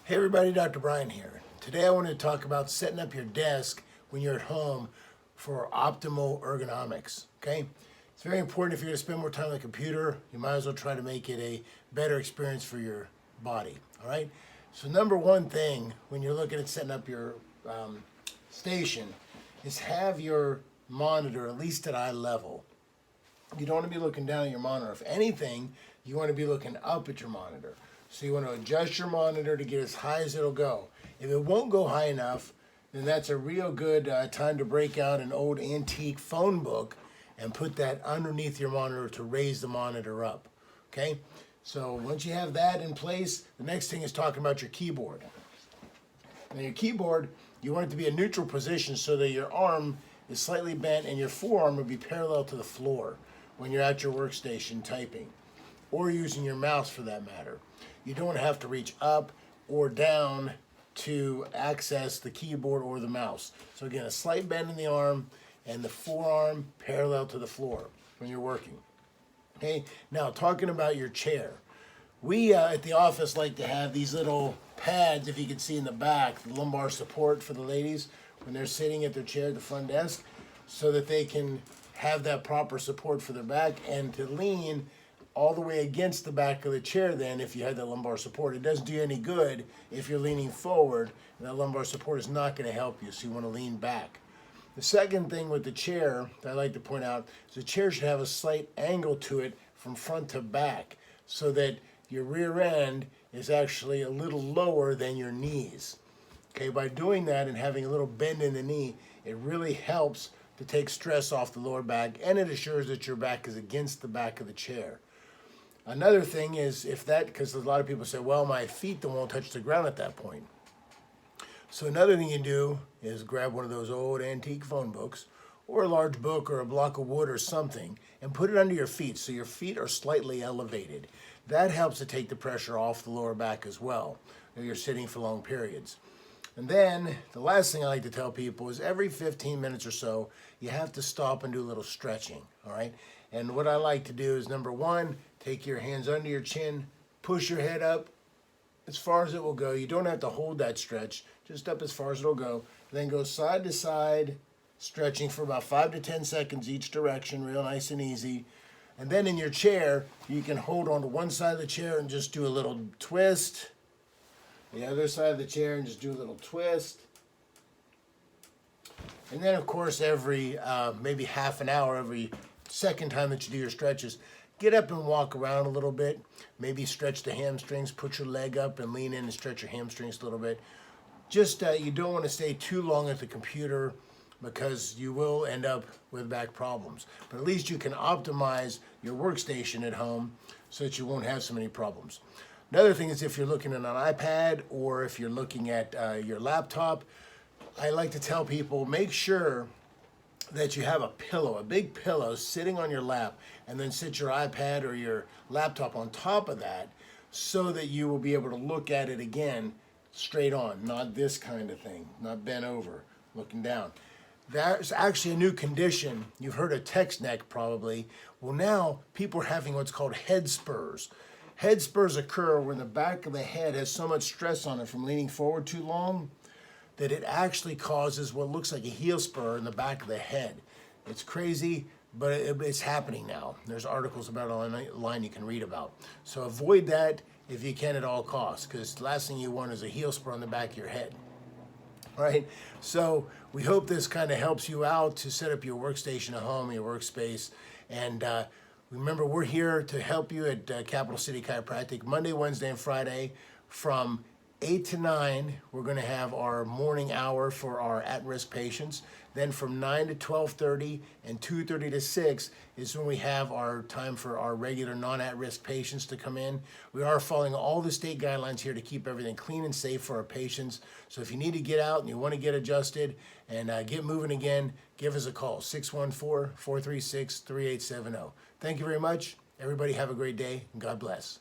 Hey everybody, Dr. Bryan here. Today I want to talk about setting up your desk when you're at home for optimal ergonomics, okay? It's very important if you're going to spend more time on the computer, you might as well try to make it a better experience for your body, all right? So number one thing when you're looking at setting up your station is have your monitor at least at eye level. You don't want to be looking down at your monitor. If anything, you want to be looking up at your monitor. So you want to adjust your monitor to get as high as it'll go. If it won't go high enough, then that's a real good time to break out an old antique phone book and put that underneath your monitor to raise the monitor up, okay? So once you have that in place, the next thing is talking about your keyboard. Now your keyboard, you want it to be a neutral position so that your arm is slightly bent and your forearm will be parallel to the floor when you're at your workstation typing, or using your mouse for that matter. You don't have to reach up or down to access the keyboard or the mouse. So again, a slight bend in the arm and the forearm parallel to the floor when you're working. Okay, now talking about your chair. We at the office like to have these little pads, if you can see in the back, the lumbar support for the ladies when they're sitting at their chair at the front desk, so that they can have that proper support for their back and to lean all the way against the back of the chair. Then if you have that lumbar support, it doesn't do you any good if you're leaning forward, and that lumbar support is not going to help you, so you want to lean back. The second thing with the chair that I like to point out is the chair should have a slight angle to it from front to back so that your rear end is actually a little lower than your knees. Okay, by doing that and having a little bend in the knee, it really helps to take stress off the lower back, and it assures that your back is against the back of the chair. Another thing is because a lot of people say, well, my feet won't touch the ground at that point. So another thing you do is grab one of those old antique phone books or a large book or a block of wood or something and put it under your feet so your feet are slightly elevated. That helps to take the pressure off the lower back as well if you're sitting for long periods. And then the last thing I like to tell people is every 15 minutes or so, you have to stop and do a little stretching, all right? And what I like to do is, number one, take your hands under your chin, push your head up as far as it will go. You don't have to hold that stretch, just up as far as it'll go. Then go side to side, stretching for about 5 to 10 seconds each direction, real nice and easy. And then in your chair, you can hold on to one side of the chair and just do a little twist. The other side of the chair and just do a little twist. And then of course every maybe half an hour, every second time that you do your stretches, get up and walk around a little bit. Maybe stretch the hamstrings, put your leg up and lean in and stretch your hamstrings a little bit. Just you don't want to stay too long at the computer because you will end up with back problems. But at least you can optimize your workstation at home so that you won't have so many problems. Another thing is if you're looking at an iPad or if you're looking at your laptop, I like to tell people make sure that you have a pillow, a big pillow sitting on your lap, and then sit your iPad or your laptop on top of that so that you will be able to look at it again straight on, not this kind of thing, not bent over, looking down. There's actually a new condition. You've heard of text neck probably. Well, now people are having what's called head spurs. Head spurs occur when the back of the head has so much stress on it from leaning forward too long that it actually causes what looks like a heel spur in the back of the head. It's crazy, but it's happening now. There's articles about it online you can read about. So avoid that if you can at all costs, because the last thing you want is a heel spur on the back of your head. All right, so we hope this kind of helps you out to set up your workstation at home, your workspace, and remember, we're here to help you at Capital City Chiropractic Monday, Wednesday, and Friday from 8 to 9. We're going to have our morning hour for our at-risk patients. Then from 9 to 12:30 and 2:30 to 6 is when we have our time for our regular non-at-risk patients to come in. We are following all the state guidelines here to keep everything clean and safe for our patients. So if you need to get out and you want to get adjusted and get moving again, give us a call, 614-436-3870. Thank you very much. Everybody have a great day, and God bless.